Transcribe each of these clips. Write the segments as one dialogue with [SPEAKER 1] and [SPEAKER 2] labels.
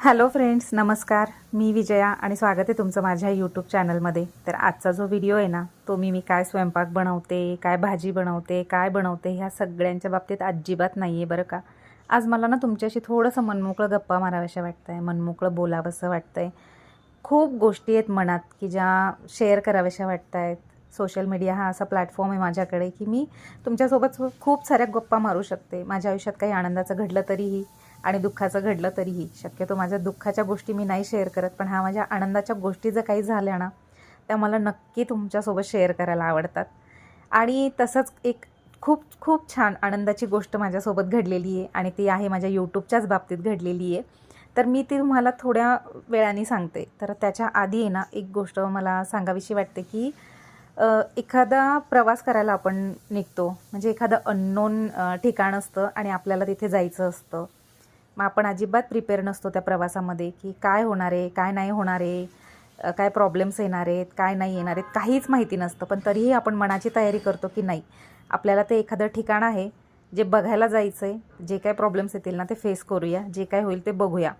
[SPEAKER 1] Hello friends, नमस्कार. मी विजया आणि स्वागत आहे तुमचं माझ्या यूट्यूब चॅनलमध्ये. तर आजचा जो व्हिडिओ आहे ना, तो मी काय स्वयंपाक बनवते, काय भाजी बनवते, काय बनवते ह्या सगळ्यांच्या बाबतीत अजिबात नाही आहे बरं का. आज मला ना तुमच्याशी थोडंसं मनमोकळं गप्पा माराव्याशा वाटतं आहे, मनमोकळं बोलावंसं वाटतं आहे. खूप गोष्टी आहेत मनात की ज्या शेअर कराव्याशा वाटत आहेत. सोशल मीडिया हा असा प्लॅटफॉर्म आहे माझ्याकडे की मी तुमच्यासोबत खूप साऱ्या गप्पा मारू शकते. माझ्या आयुष्यात काही आनंदाचं घडलं तरीही आणि दुःखाचं घडलं तरीही. शक्यतो माझ्या दुःखाच्या गोष्टी मी नाही शेअर करत, पण माझ्या आनंदाच्या गोष्टी जर काही झाल्या ना, त्या मला नक्की तुमच्यासोबत शेअर करायला आवडतात. आणि तसंच एक खूप खूप छान आनंदाची गोष्ट माझ्यासोबत घडलेली आहे आणि ती आहे माझ्या यूट्यूबच्याच बाबतीत घडलेली आहे. तर मी ती तुम्हाला थोड्या वेळाने सांगते. तर त्याच्या आधी आहे ना, एक गोष्ट मला सांगावीशी वाटते की एखादा प्रवास करायला आपण निघतो, म्हणजे एखादं अननोन ठिकाण असतं आणि आपल्याला तिथे जायचं असतं. मग आपण अजिबात प्रिपेअर नसतो त्या प्रवासामध्ये की काय होणार आहे, काय नाही होणार आहे, काय प्रॉब्लेम्स येणार आहेत, काय नाही येणार आहेत, काहीच माहिती नसतं. पण तरीही आपण मनाची तयारी करतो की नाही, आपल्याला ते एखादं ठिकाण आहे जे बघायला जायचं आहे, जे काय प्रॉब्लेम्स येतील ना ते फेस करूया, जे काय होईल ते बघूया.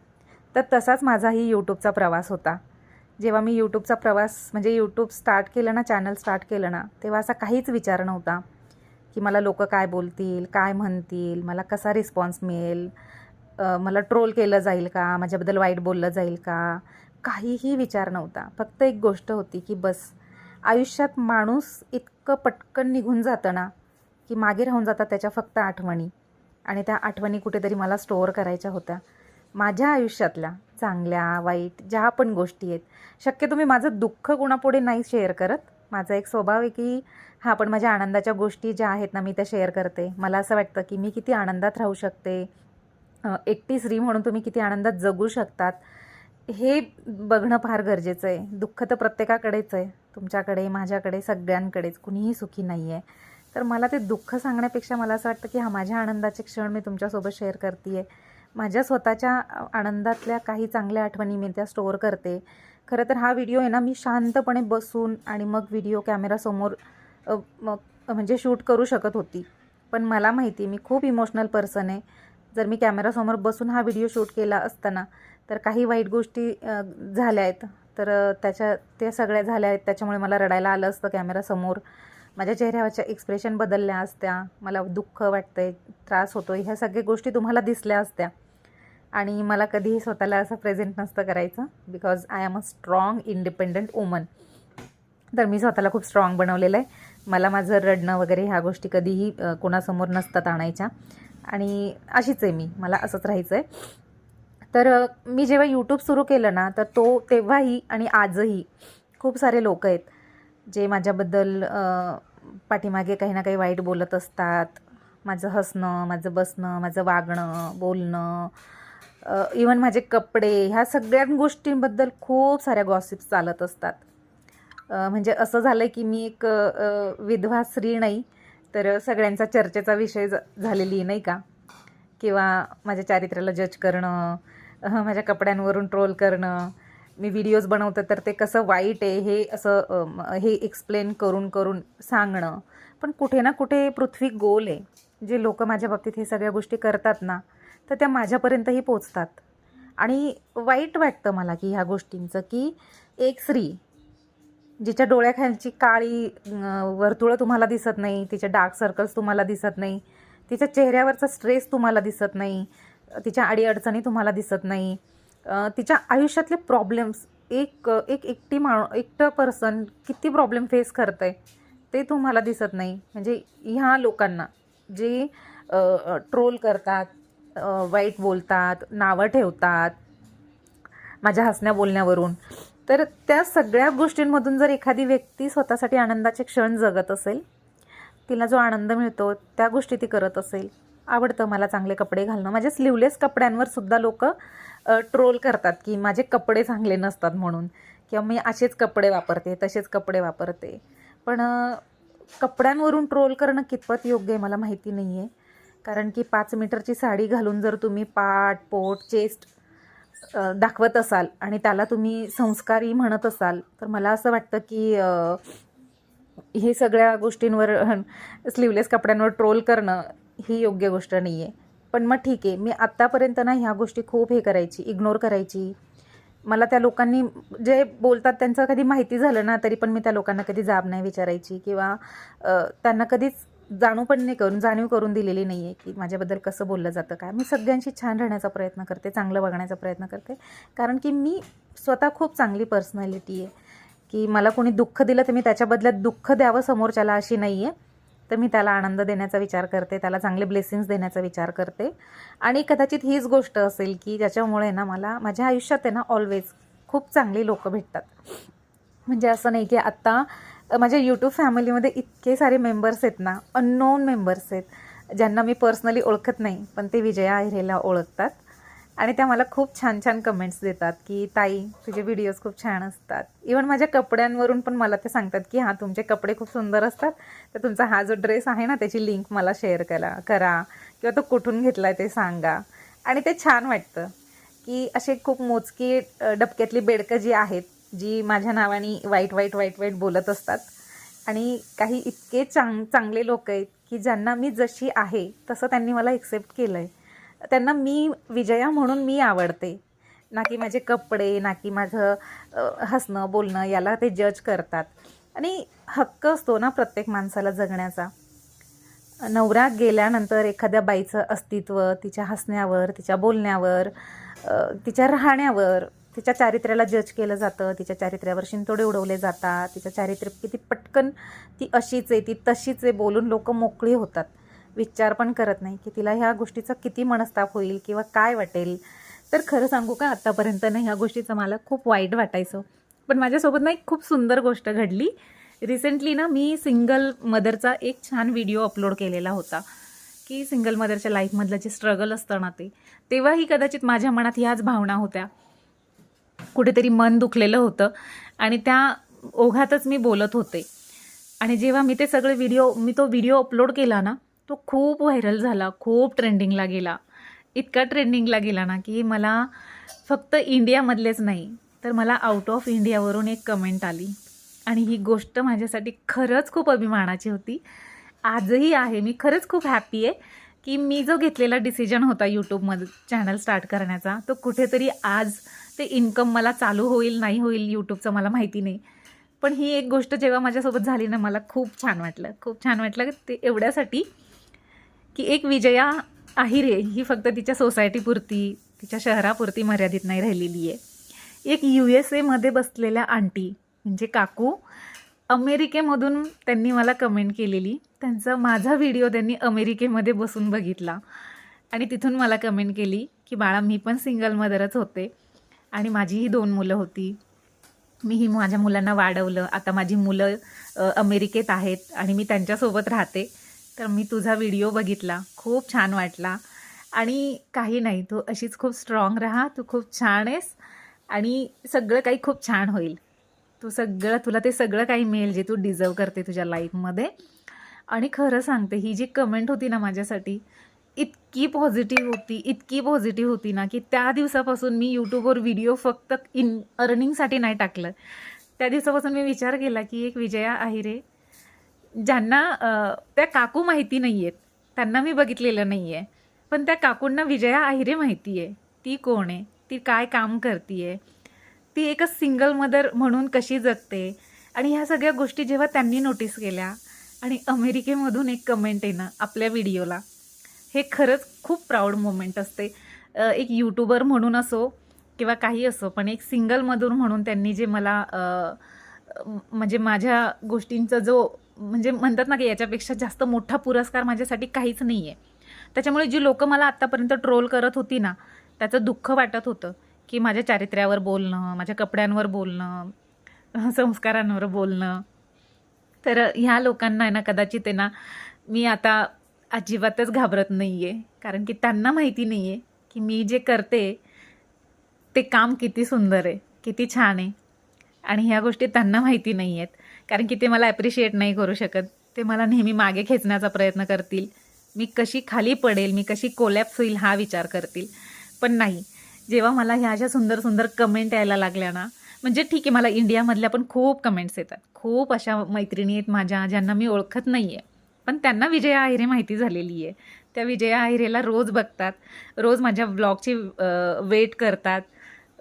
[SPEAKER 1] तर तसाच माझाही यूट्यूबचा प्रवास होता. जेव्हा मी यूट्यूबचा प्रवास म्हणजे यूट्यूब स्टार्ट केलं ना, चॅनल स्टार्ट केलं ना, तेव्हा असा काहीच विचार नव्हता की मला लोक काय बोलतील, काय म्हणतील, मला कसा रिस्पॉन्स मिळेल, मला ट्रोल केलं जाईल का, माझ्याबद्दल वाईट बोललं जाईल का, काहीही विचार नव्हता. फक्त एक गोष्ट होती की बस, आयुष्यात माणूस इतकं पटकन निघून जातं ना की मागे राहून जातात त्याच्या फक्त आठवणी. आणि त्या आठवणी कुठेतरी मला स्टोअर करायच्या होत्या. माझ्या आयुष्यातल्या चांगल्या वाईट ज्या पण गोष्टी आहेत, शक्यतो मी माझं दुःख कुणापुढे नाही शेअर करत. माझा एक स्वभाव आहे की हां, पण माझ्या आनंदाच्या गोष्टी ज्या आहेत ना, मी त्या शेअर करते. मला असं वाटतं की मी किती आनंदात राहू शकते, एकटी स्त्री म्हणून तुम्ही किती आनंदात जगू शकतात, हे बघणं फार गरजेचं आहे. दुःख तर प्रत्येकाकडेच आहे, तुमच्याकडे, माझ्याकडे, सगळ्यांकडेच. कुणीही सुखी नाही आहे. तर मला ते दुःख सांगण्यापेक्षा मला असं वाटतं की हा, माझ्या आनंदाचे क्षण मी तुमच्यासोबत शेअर करते आहे. माझ्या स्वतःच्या आनंदातल्या काही चांगल्या आठवणी मी त्या स्टोअर करते. खरं तर हा व्हिडिओ आहे ना, मी शांतपणे बसून आणि मग व्हिडिओ कॅमेरासमोर मग म्हणजे शूट करू शकत होती. पण मला माहिती, मी खूप इमोशनल पर्सन आहे. जर मी कॅमेरासमोर बसून हा व्हिडिओ शूट केला असताना तर काही वाईट गोष्टी झाल्या आहेत, तर त्या सगळ्या झाल्या आहेत, त्याच्यामुळे मला रडायला आलं असतं कॅमेरासमोर. माझ्या चेहऱ्यावरच्या एक्सप्रेशन बदलल्या असत्या, मला दुःख वाटतं आहे, त्रास होतो आहे, ह्या सगळ्या गोष्टी तुम्हाला दिसल्या असत्या. आणि मला कधीही स्वतःला असं प्रेझेंट नसतं करायचं, because I am a strong independent woman. तर मी स्वतःला खूप स्ट्रॉंग बनवलेलं आहे. मला माझं रडणं वगैरे ह्या गोष्टी कधीही कोणासमोर नसतात आणायच्या. आणि अशीच आहे मी, मला असंच राहायचं आहे. तर मी जेव्हा यूट्यूब सुरू केलं ना, तर तेव्हाही आणि आजही खूप सारे लोक आहेत जे माझ्याबद्दल पाठीमागे काही ना काही वाईट बोलत असतात. माझं हसणं, माझं बसणं, माझं वागणं, बोलणं, इवन माझे कपडे, ह्या सगळ्या गोष्टींबद्दल खूप साऱ्या गॉसिप्स चालत असतात. म्हणजे असं झालं आहे की मी एक विधवा स्त्री नाही, तर सगळ्यांचा चर्चेचा विषय झालेली नाही का. किंवा माझ्या चारित्र्याला जज करणं, माझ्या कपड्यांवरून ट्रोल करणं, मी व्हिडिओज बनवते तर ते कसं वाईट आहे हे असं हे एक्सप्लेन करून करून सांगणं. पण कुठे ना कुठे पृथ्वी गोल आहे. जे लोक माझ्या बाबतीत हे सगळ्या गोष्टी करतात ना, तर त्या माझ्यापर्यंतही पोचतात. आणि वाईट वाटतं मला की ह्या गोष्टींचं, की एक स्त्री जिच्या डोळ्याखालची काळी वर्तुळं तुम्हाला दिसत नाही, तिचे डार्क सर्कल्स तुम्हाला दिसत नाही, तिच्या चेहऱ्यावरचा स्ट्रेस तुम्हाला दिसत नाही, तिच्या अडीअडचणी तुम्हाला दिसत नाही, तिच्या आयुष्यातले प्रॉब्लेम्स, एक एक एकटं पर्सन किती प्रॉब्लेम फेस करतं आहे ते तुम्हाला दिसत नाही. म्हणजे ह्या लोकांना जे ट्रोल करतात, वाईट बोलतात, नावं ठेवतात माझ्या हसण्या बोलण्यावरून, तर त्या सगळ्या गोष्टींमधून जर एखादी व्यक्ती स्वतःसाठी आनंदाचे क्षण जगत असेल, तिला जो आनंद मिळतो त्या गोष्टी ती करत असेल. आवडतं मला चांगले कपडे घालणं. माझ्या स्लीवलेस कपड्यांवर सुद्धा लोक ट्रोल करतात की माझे कपडे चांगले नसतात म्हणून, किंवा मी असेच कपडे वापरते, तसेच कपडे वापरते. पण कपड्यांवरून ट्रोल करणं कितपत योग्य आहे मला माहिती नाही आहे. कारण की 5 मीटरची साडी घालून जर तुम्ही पाठ, पोट, चेस्ट दाखवत असाल आणि त्याला तुम्ही संस्कारी म्हणत असाल, तर मला असं वाटतं की हे सगळ्या गोष्टींवर स्लीवलेस कपड्यांवर ट्रोल करणं ही योग्य गोष्ट नाही आहे. पण मग ठीक आहे, मी आत्तापर्यंत ना ह्या गोष्टी खूप हे करायची, इग्नोर करायची. मला त्या लोकांनी जे बोलतात त्यांचं कधी माहिती झालं ना, तरी पण मी त्या लोकांना कधी जाब नाही विचारायची किंवा त्यांना कधीच जाणीव करून दिलेली नाही आहे की माझ्याबद्दल कसं बोललं जातं काय. मी सगळ्यांशी छान राहण्याचा प्रयत्न करते, चांगलं वागण्याचा प्रयत्न करते, कारण की मी स्वतः खूप चांगली पर्सनॅलिटी आहे की मला कोणी दुःख दिलं तर मी त्याच्या बदल्यात दुःख द्यावं समोरच्याला अशी नाही आहे. तर मी त्याला आनंद देण्याचा विचार करते, त्याला चांगले ब्लेसिंग्स देण्याचा विचार करते. आणि कदाचित हीच गोष्ट असेल की ज्याच्यामुळे ना मला माझ्या आयुष्यात आहे ना ऑलवेज खूप चांगली लोकं भेटतात. म्हणजे असं नाही की आत्ता माझ्या यूट्यूब फॅमिलीमध्ये इतके सारे मेंबर्स आहेत ना, अननोन मेंबर्स आहेत, ज्यांना मी पर्सनली ओळखत नाही, पण ते विजया अहिरेला ओळखतात. आणि त्या मला खूप छान छान कमेंट्स देतात की ताई तुझे व्हिडिओज खूप छान असतात. इवन माझ्या कपड्यांवरून पण मला ते सांगतात की हां तुमचे कपडे खूप सुंदर असतात, तर तुमचा हा जो ड्रेस आहे ना त्याची लिंक मला शेअर करा किंवा तो कुठून घेतला आहे ते सांगा. आणि ते छान वाटतं की असे खूप मोजकी डबक्यातली बेडकं जी आहेत, जी माझ्या नावाने वाईट बोलत असतात. आणि काही इतके चांगले लोक आहेत की ज्यांना मी जशी आहे तसं त्यांनी मला एक्सेप्ट केलं आहे. त्यांना मी विजया म्हणून मी आवडते, ना की माझे कपडे, ना की माझं हसणं बोलणं याला ते जज करतात. आणि हक्क असतो ना प्रत्येक माणसाला जगण्याचा. नवरा गेल्यानंतर एखाद्या बाईचं अस्तित्व तिच्या हसण्यावर, तिच्या बोलण्यावर, तिच्या राहण्यावर, तिच्या चारित्र्याला जज केलं जातं, तिच्या चारित्र्यावर शिंतोडे उडवले जातात, तिचं चारित्र्य किती पटकन ती अशीच आहे ती तशीच आहे बोलून लोक मोकळी होतात. विचार पण करत नाही की तिला ह्या गोष्टीचा किती मनस्ताप होईल किंवा काय वाटेल. तर खरं सांगू का, आत्तापर्यंत ना ह्या गोष्टीचं मला खूप वाईट वाटायचं. पण माझ्यासोबत ना एक खूप सुंदर गोष्ट घडली. रिसेंटली ना मी सिंगल मदरचा एक छान व्हिडिओ अपलोड केलेला होता की सिंगल मदरच्या लाईफमधलं जे स्ट्रगल असतं ना तेव्हाही कदाचित माझ्या मनात ह्याच भावना होत्या. कुठेतरी मन दुखलेलं होतं आणि त्या ओघातच मी बोलत होते. आणि जेव्हा मी तो व्हिडिओ अपलोड केला ना, तो खूप व्हायरल झाला, खूप ट्रेंडिंगला गेला. इतका ट्रेंडिंगला गेला ना की मला फक्त इंडियामधलेच नाही तर मला आउट ऑफ इंडियावरून एक कमेंट आली. आणि ही गोष्ट माझ्यासाठी खरंच खूप अभिमानाची होती, आजही आहे. मी खरंच खूप हॅपी आहे की मी जो घेतलेला डिसिजन होता यूट्यूबमध्ये चॅनल स्टार्ट करण्याचा, तो कुठेतरी आज ते इन्कम मला चालू होईल नाही होईल यूट्यूबचं मला माहिती नाही. पण ही एक गोष्ट जेव्हा माझ्यासोबत झाली ना, मला खूप छान वाटलं ते एवढ्यासाठी की एक विजया अहिरे ही फक्त तिच्या सोसायटीपुरती, तिच्या शहरापुरती मर्यादित नाही राहिलेली आहे. एक USA बसलेल्या आंटी म्हणजे काकू, अमेरिकेमधून त्यांनी मला कमेंट केलेली. माझा व्हिडिओ त्यांनी अमेरिकेमध्ये बसून बघितला आणि तिथून मला कमेंट केली की बाळा मी पण सिंगल मदरच होते आणि माझीही 2 मुलं होती. मीही माझ्या मुलांना वाढवलं. आता माझी मुलं अमेरिकेत आहेत आणि मी त्यांच्यासोबत राहते. तर मी तुझा व्हिडिओ बघितला, खूप छान वाटला. आणि काही नाही, तू अशीच खूप स्ट्रॉंग राहा, तू खूप छान आहेस आणि सगळं काही खूप छान होईल. तुला ते सगळं काही मिळेल जे तू डिझर्व करते तुझ्या लाईफमध्ये. आणि खरं सांगते, ही जी कमेंट होती ना माझ्यासाठी, इतकी पॉझिटिव्ह होती ना की त्या दिवसापासून मी यूट्यूबवर व्हिडिओ फक्त अर्निंगसाठी नाही टाकलं. त्या दिवसापासून मी विचार केला की एक विजया अहिरे, ज्यांना त्या काकू माहिती नाही आहेत, त्यांना मी बघितलेलं नाही आहे, पण त्या काकूंना विजया अहिरे माहिती आहे. ती कोण आहे, ती काय काम करते आहे, ती एकच सिंगल मदर म्हणून कशी जगते. आणि ह्या सगळ्या गोष्टी जेव्हा त्यांनी नोटीस केल्या आणि अमेरिकेमधून एक कमेंट येणं आपल्या व्हिडिओला, हे खरंच खूप प्राऊड मोमेंट असते. एक यूट्यूबर म्हणून असो किंवा काही असो, पण एक सिंगल मदर म्हणून त्यांनी जे मला म्हणजे माझ्या गोष्टींचा जो म्हणजे म्हणतात ना की याच्यापेक्षा जास्त मोठा पुरस्कार माझ्यासाठी काहीच नाही आहे. त्याच्यामुळे जी लोकं मला आत्तापर्यंत ट्रोल करत होती ना, त्याचं दुःख वाटत होतं की माझ्या चारित्र्यावर बोलणं, माझ्या कपड्यांवर बोलणं, संस्कारांवर बोलणं. तर ह्या लोकांना आहे ना कदाचित आहे ना मी आता अजिबातच घाबरत नाही आहे, कारण की त्यांना माहिती नाही आहे की मी जे करते ते काम किती सुंदर आहे, किती छान आहे. आणि ह्या गोष्टी त्यांना माहिती नाही आहेत, कारण की ते मला ॲप्रिशिएट नाही करू शकत. ते मला नेहमी मागे खेचण्याचा प्रयत्न करतील, मी कशी खाली पडेल, मी कशी कोलॅप्स होईल हा विचार करतील. पण नाही, जेव्हा मला ह्या अशा सुंदर सुंदर कमेंट यायला लागल्या ना, म्हणजे ठीक आहे मला इंडियामधल्या पण खूप कमेंट्स येतात, खूप अशा मैत्रिणी आहेत माझ्या ज्यांना मी ओळखत नाही आहे, पण त्यांना विजया अहिरे माहिती झालेली आहे. त्या विजया आहिरेला रोज बघतात, रोज माझ्या ब्लॉगची वेट करतात.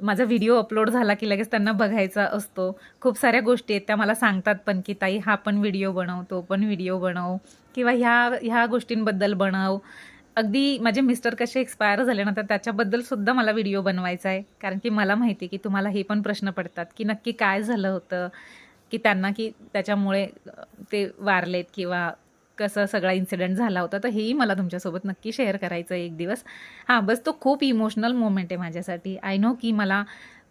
[SPEAKER 1] माझा व्हिडिओ अपलोड झाला की लगेच त्यांना बघायचा असतो. खूप साऱ्या गोष्टी आहेत त्या मला सांगतात पण, की ताई हा पण व्हिडिओ बनव, तो पण व्हिडिओ बनव, किंवा ह्या गोष्टींबद्दल बनव. अगदी माझे मिस्टर कसे एक्सपायर झाले ना, तर त्याच्याबद्दल मला व्हिडिओ बनवायचा आहे. कारण की मला माहिती आहे की तुम्हाला हे पण प्रश्न पडतात की नक्की काय झालं होतं, की त्यांना की त्याच्यामुळे ते वारलेत, किंवा कसं सगळा इन्सिडेंट झाला होता. तर हेही मला तुमच्यासोबत नक्की शेअर करायचं आहे एक दिवस. हां, बस तो खूप इमोशनल मोमेंट आहे माझ्यासाठी. आय नो की मला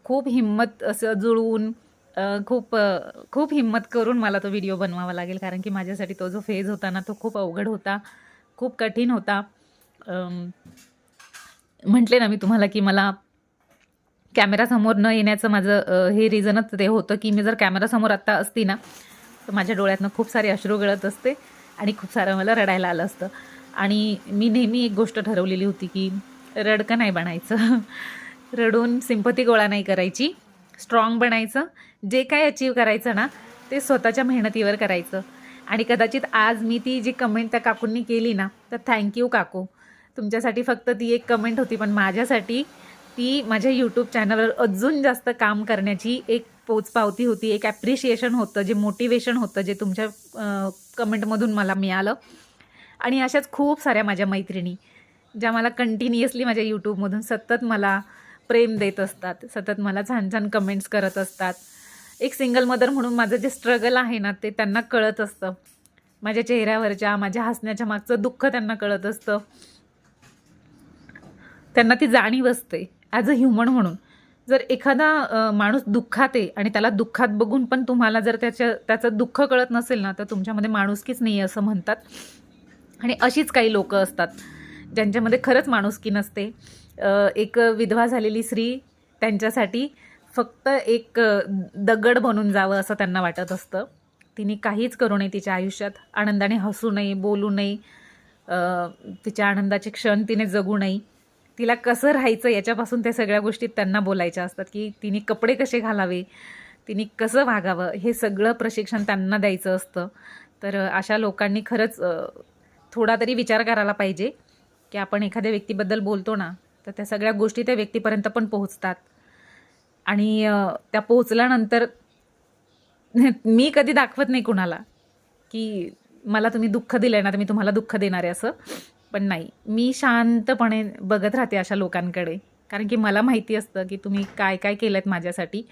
[SPEAKER 1] खूप हिम्मत असं जुळवून खूप हिम्मत करून मला तो व्हिडिओ बनवावा लागेल. कारण की माझ्यासाठी तो जो फेज होता ना, तो खूप अवघड होता, खूप कठीण होता. म्हटले ना मी तुम्हाला की मला कॅमेरासमोर न येण्याचं माझं हे रिझनच ते होतं, की मी जर कॅमेरासमोर आत्ता असती ना, तर माझ्या डोळ्यातनं खूप सारे अश्रू गळत असते आणि खूप सारं मला रडायला आलं असतं. आणि मी नेहमी एक गोष्ट ठरवलेली होती, की रडकं नाही बनायचं. रडून सिंपती गोळा नाही करायची, स्ट्रॉंग बनायचं. जे काय अचीव करायचं ना, ते स्वतःच्या मेहनतीवर करायचं. आणि कदाचित आज मी ती जी कमेंट त्या काकूंनी केली ना, तर थँक्यू काकू. तुमच्यासाठी फक्त ती एक कमेंट होती, पण माझ्यासाठी ती माझ्या यूट्यूब चॅनलवर अजून जास्त काम करण्याची एक पोचपावती होती, एक ॲप्रिशिएशन होतं, जे मोटिवेशन होतं, जे तुमच्या कमेंटमधून मला मिळालं. आणि अशाच खूप साऱ्या माझ्या मैत्रिणी, ज्या मला कंटिन्युअसली माझ्या यूट्यूबमधून सतत मला प्रेम देत असतात, सतत मला छान छान कमेंट्स करत असतात. एक सिंगल मदर म्हणून माझं जे स्ट्रगल आहे ना, ते त्यांना कळत असतं. माझ्या चेहऱ्यावरच्या, माझ्या हसण्याच्या मागचं दुःख त्यांना कळत असतं. त्यांना ती जाणीव असते ॲज अ ह्युमन म्हणून. जर एखादा माणूस दुःखात आहे आणि त्याला दुःखात बघून पण तुम्हाला जर त्याचं दुःख कळत नसेल ना, तर तुमच्यामध्ये माणुसकीच नाही आहे असं म्हणतात. आणि अशीच काही लोकं असतात ज्यांच्यामध्ये खरंच माणुसकी नसते. एक विधवा झालेली स्त्री त्यांच्यासाठी फक्त एक दगड बनून जावं असं त्यांना वाटत असतं. तिने काहीच करू नये तिच्या आयुष्यात, आनंदाने हसू नये, बोलू नये, तिच्या आनंदाचे क्षण तिने जगू नये. तिला कसं राहायचं याच्यापासून त्या सगळ्या गोष्टी त्यांना बोलायच्या असतात, की तिने कपडे कसे घालावे, तिने कसं वागावं, हे सगळं प्रशिक्षण त्यांना द्यायचं असतं. तर अशा लोकांनी खरंच थोडा तरी विचार करायला पाहिजे, की आपण एखाद्या व्यक्तीबद्दल बोलतो ना, तर त्या सगळ्या गोष्टी त्या व्यक्तीपर्यंत पण पोहोचतात. आणि त्या पोहोचल्यानंतर मी कधी दाखवत नाही कुणाला, की मला तुम्ही दुःख दिलं ना, तर मी तुम्हाला दुःख देणार आहे असं. पण नाही, मी शांतपणे बघत राहते अशा लोकांकडे. कारण की मला माहिती असतं, की तुम्ही काय काय केलंत माझ्यासाठी,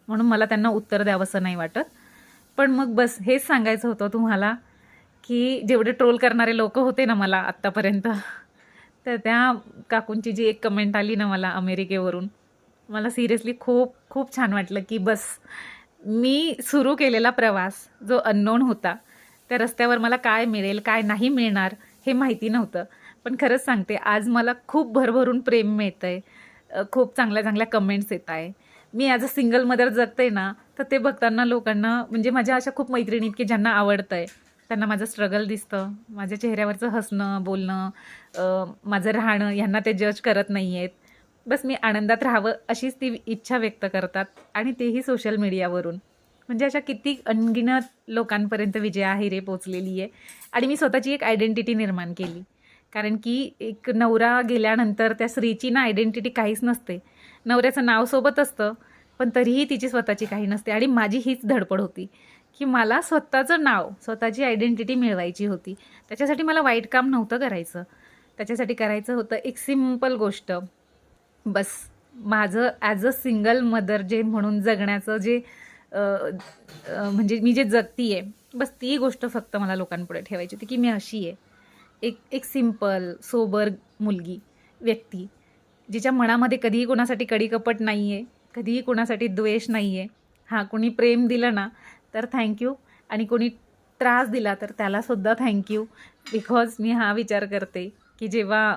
[SPEAKER 1] म्हणून मला त्यांना उत्तर द्यावंसं नाही वाटत. पण मग बस हेच सांगायचं होतं तुम्हाला, की जेवढे ट्रोल करणारे लोकं होते ना मला आत्तापर्यंत, तर त्या काकूंची जी एक कमेंट आली ना मला अमेरिकेवरून, मला सिरियसली खूप खूप छान वाटलं, की बस मी सुरू केलेला प्रवास जो अननोन होता, त्या रस्त्यावर मला काय मिळेल, काय नाही मिळणार हे माहिती नव्हतं. पण खरंच सांगते, आज मला खूप भरभरून प्रेम मिळतंय. खूप चांगल्या चांगल्या कमेंट्स येत आहे. मी ॲज अ सिंगल मदर जगते ना, तर ते बघताना लोकांना, म्हणजे माझ्या अशा खूप मैत्रिणी की ज्यांना आवडतंय, त्यांना माझं स्ट्रगल दिसतं, माझ्या चेहऱ्यावरचं हसणं, बोलणं, माझं राहणं, ह्यांना ते जज करत नाही आहेत. बस मी आनंदात राहावं अशीच ती इच्छा व्यक्त करतात, आणि तेही सोशल मीडियावरून. म्हणजे अशा किती अनगिनत लोकांपर्यंत विजया आहिरे पोचलेली आहे. आणि मी स्वतःची एक आयडेंटिटी निर्माण केली. कारण की एक नवरा गेल्यानंतर त्या स्त्रीची ना आयडेंटिटी काहीच नसते. नवऱ्याचं नाव सोबत असतं, पण तरीही तिची स्वतःची काही नसते. आणि माझी हीच धडपड होती, की मला स्वतःचं नाव, स्वतःची आयडेंटिटी मिळवायची होती. त्याच्यासाठी मला वाईट काम नव्हतं करायचं. त्याच्यासाठी करायचं होतं एक सिंपल गोष्ट. बस माझं ॲज अ सिंगल मदर जे म्हणून जगण्याचं जे म्हणजे मी जे जगती आहे, बस ती गोष्ट फक्त मला लोकांपुढे ठेवायची होती, की मी अशी आहे. एक एक सिंपल, सोबर मुलगी, व्यक्ती, जिच्या मनामध्ये कधीही कोणासाठी कढीकपट नाही आहे, कधीही कोणासाठी द्वेष नाही आहे. हां, कोणी प्रेम दिलं ना, तर थँक्यू. आणि कोणी त्रास दिला तर त्यालासुद्धा थँक्यू. बिकॉज मी हा विचार करते, की जेव्हा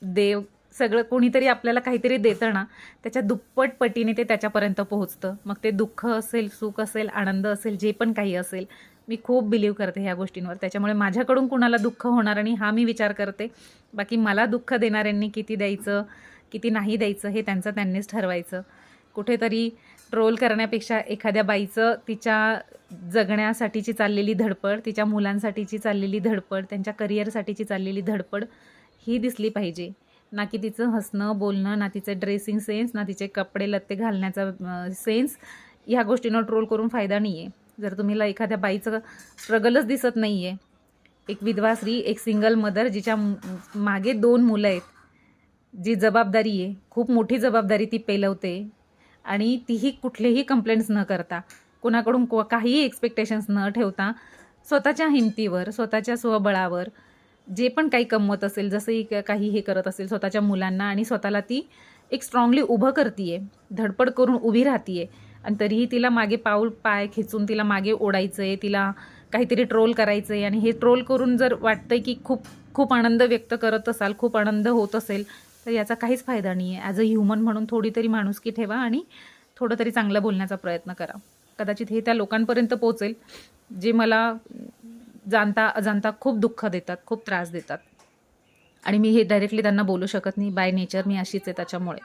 [SPEAKER 1] देव सगळं कोणीतरी आपल्याला काहीतरी देतं ना, त्याच्या दुप्पट पटीने ते त्याच्यापर्यंत पोहोचतं. मग ते दुःख असेल, सुख असेल, आनंद असेल, जे पण काही असेल. मी खूप बिलीव्ह करते ह्या गोष्टींवर. त्याच्यामुळे माझ्याकडून कुणाला दुःख होणार आणि हा मी विचार करते. बाकी मला दुःख देणाऱ्यांनी किती द्यायचं, किती नाही द्यायचं हे त्यांनीच ठरवायचं. कुठेतरी ट्रोल करण्यापेक्षा एखाद्या बाईचं तिच्या जगण्यासाठीची चाललेली धडपड, तिच्या मुलांसाठीची चाललेली धडपड, त्यांच्या करिअरसाठीची चाललेली धडपड ही दिसली पाहिजे. ना की तिचं हसणं बोलणं, ना तिचं ड्रेसिंग सेन्स, ना तिचे कपडे लत्ते घालण्याचा सेन्स. ह्या गोष्टींना ट्रोल करून फायदा नाही आहे. जर तुम्हाला एखाद्या बाईचं स्ट्रगलच दिसत नाही आहे, एक विधवा स्त्री, एक सिंगल मदर जिच्या मागे 2 मुलं आहेत, जी जबाबदारी आहे, खूप मोठी जबाबदारी ती पेलवते आणि तीही कुठलेही कंप्लेंट्स न करता, कोणाकडून काहीही एक्सपेक्टेशन्स न ठेवता, स्वतःच्या हिमतीवर, स्वतःच्या स्वबळावर जे पण काही कमवत असेल, जसंही काही हे करत असेल स्वतःच्या मुलांना आणि स्वतःला ती एक स्ट्रॉंगली उभं करते आहे, धडपड करून उभी राहते आहे. आणि तरीही तिला मागे पाय खिचून तिला मागे ओढायचं आहे, तिला काहीतरी ट्रोल करायचं आहे. आणि हे ट्रोल करून जर वाटतंय की खूप खूप आनंद व्यक्त करत असाल, खूप आनंद होत असेल, तर याचा काहीच फायदा नाही आहे. ॲज अ ह्युमन म्हणून थोडी तरी माणुसकी ठेवा आणि थोडं तरी चांगलं बोलण्याचा प्रयत्न करा. कदाचित हे त्या लोकांपर्यंत पोहोचेल जे मला जाणता अजाणता खूप दुःख देतात, खूप त्रास देतात. आणि मी हे डायरेक्टली त्यांना बोलू शकत नाही, बाय नेचर मी अशीच आहे. त्याच्यामुळे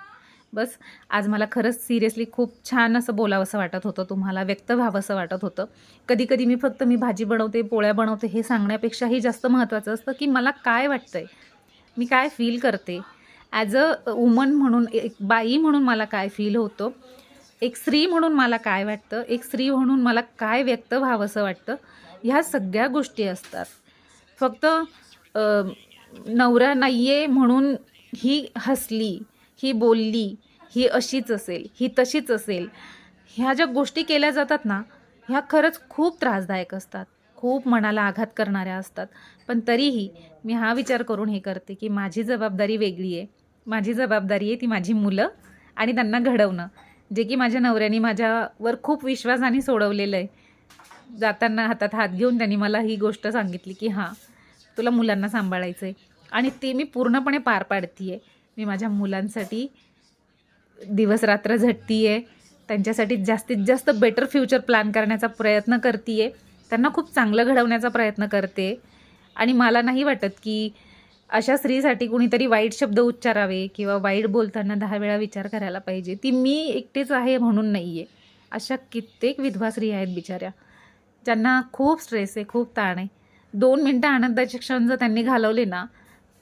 [SPEAKER 1] बस आज मला खरंच सिरियसली खूप छान असं बोलावंसं वाटत होतं, तुम्हाला व्यक्त व्हावंसं वाटत होतं. कधी कधी मी भाजी बनवते, पोळ्या बनवते हे सांगण्यापेक्षाही जास्त महत्त्वाचं असतं की मला काय वाटतंय, मी काय फील करते, ॲज अ वुमन म्हणून, एक बाई म्हणून मला काय फील होतं, एक स्त्री म्हणून मला काय वाटतं, एक स्त्री म्हणून मला काय व्यक्त व्हावंसं वाटतं. ह्या सगळ्या गोष्टी असतात. फक्त नवरा नाही आहे म्हणून ही हसली, ही बोलली, ही अशीच असेल, ही तशीच असेल, ह्या ज्या गोष्टी केल्या जातात ना, ह्या खरंच खूप त्रासदायक असतात, खूप मनाला आघात करणाऱ्या असतात. पण तरीही मी हा विचार करून हे करते की माझी जबाबदारी वेगळी आहे. माझी जबाबदारी आहे ती माझी मुलं आणि त्यांना घडवणं, जे की माझ्या नवऱ्याने माझ्यावर खूप विश्वासाने सोडवलेलं आहे. जाताना हातात हात घेऊन त्यांनी मला ही गोष्ट सांगितली की हां, तुला मुलांना सांभाळायचं आहे आणि ते मी पूर्णपणे पार पाडते आहे. मी माझ्या मुलांसाठी दिवस रात्र झटते आहे, त्यांच्यासाठी जास्तीत जास्त बेटर फ्युचर प्लॅन करण्याचा प्रयत्न करते आहे, त्यांना खूप चांगलं घडवण्याचा प्रयत्न करते. आणि मला नाही वाटत की अशा स्त्रीसाठी कुणीतरी वाईट शब्द उच्चारावे किंवा वाईट बोलताना 10 वेळा विचार करायला पाहिजे. ती मी एकटीच आहे म्हणून नाही आहे, अशा कित्येक विधवा स्त्री आहेत बिचाऱ्या, ज्यांना खूप स्ट्रेस आहे, खूप ताण आहे. 2 मिनटं आनंदाचे क्षण जर त्यांनी घालवले ना,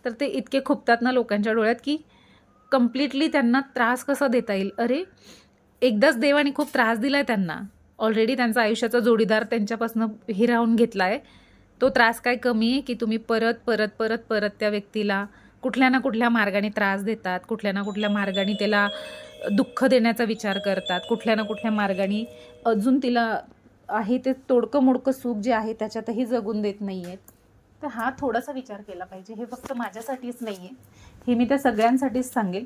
[SPEAKER 1] तर ते इतके खुपतात ना लोकांच्या डोळ्यात की कम्प्लिटली त्यांना त्रास कसा देता येईल. अरे एकदाच देवाने खूप त्रास दिला आहे त्यांना, ऑलरेडी त्यांचा आयुष्याचा जोडीदार त्यांच्यापासून हिरावून घेतला आहे. तो त्रास काय कमी आहे की तुम्ही परत परत परत परत त्या व्यक्तीला कुठल्या ना कुठल्या मार्गाने त्रास देतात, कुठल्या ना कुठल्या मार्गाने त्याला दुःख देण्याचा विचार करतात, कुठल्या ना कुठल्या मार्गाने अजून तिला आहे ते तोडकं मोडकं सुख जे आहे त्याच्यातही जगून देत नाही आहेत. तर हा थोडासा विचार केला पाहिजे. हे फक्त माझ्यासाठीच नाही आहे, हे मी त्या सगळ्यांसाठीच सांगेल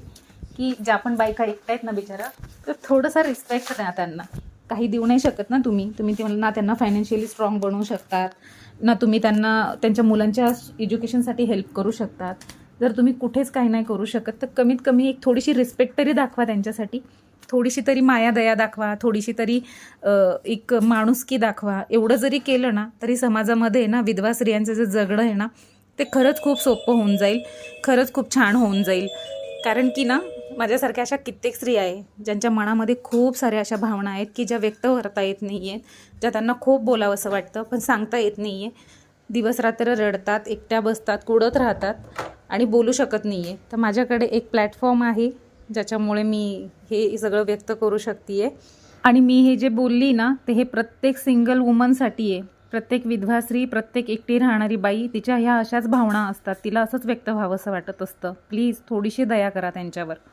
[SPEAKER 1] की ज्या पण बायका एकट्या आहेत ना बिचारा, तर थोडासा रिस्पेक्ट द्या त्यांना. काही देऊ नाही शकत ना तुम्ही ना त्यांना फायनान्शियली स्ट्रॉंग बनवू शकतात, ना तुम्ही त्यांना त्यांच्या मुलांच्या एज्युकेशनसाठी हेल्प करू शकतात. जर तुम्ही कुठेच काही नाही करू शकत, तर कमीत कमी एक थोडीशी रिस्पेक्ट तरी दाखवा त्यांच्यासाठी, थोडीशी तरी माया दया दाखवा, थोडीशी तरी एक माणुसकी दाखवा. एवढं जरी केलं ना, तरी समाजामध्ये ना विधवा स्त्रियांचं जे जगणं आहे ना, ते खरंच खूप सोपं होऊन जाईल, खरंच खूप छान होऊन जाईल. कारण की ना माझ्यासारख्या अशा कित्येक स्त्रिया आहे ज्यांच्या मनामध्ये खूप साऱ्या अशा भावना आहेत की ज्या व्यक्त करता येत नाही आहेत, ज्या त्यांना खूप बोलावंसं वाटतं पण सांगता येत नाही आहे. दिवसरात्र रडतात, एकट्या बसतात, कुडत राहतात आणि बोलू शकत नाही आहे. तर माझ्याकडे एक प्लॅटफॉर्म आहे ज्याच्यामुळे मी हे सगळं व्यक्त करू शकते आहे. आणि मी हे जे बोलली ना, ते हे प्रत्येक सिंगल वुमनसाठी आहे. प्रत्येक विधवा स्त्री, प्रत्येक एकटी राहणारी बाई, तिच्या ह्या अशाच भावना असतात, तिला असंच व्यक्त व्हावंसं वाटत असतं. प्लीज थोडीशी दया करा त्यांच्यावर.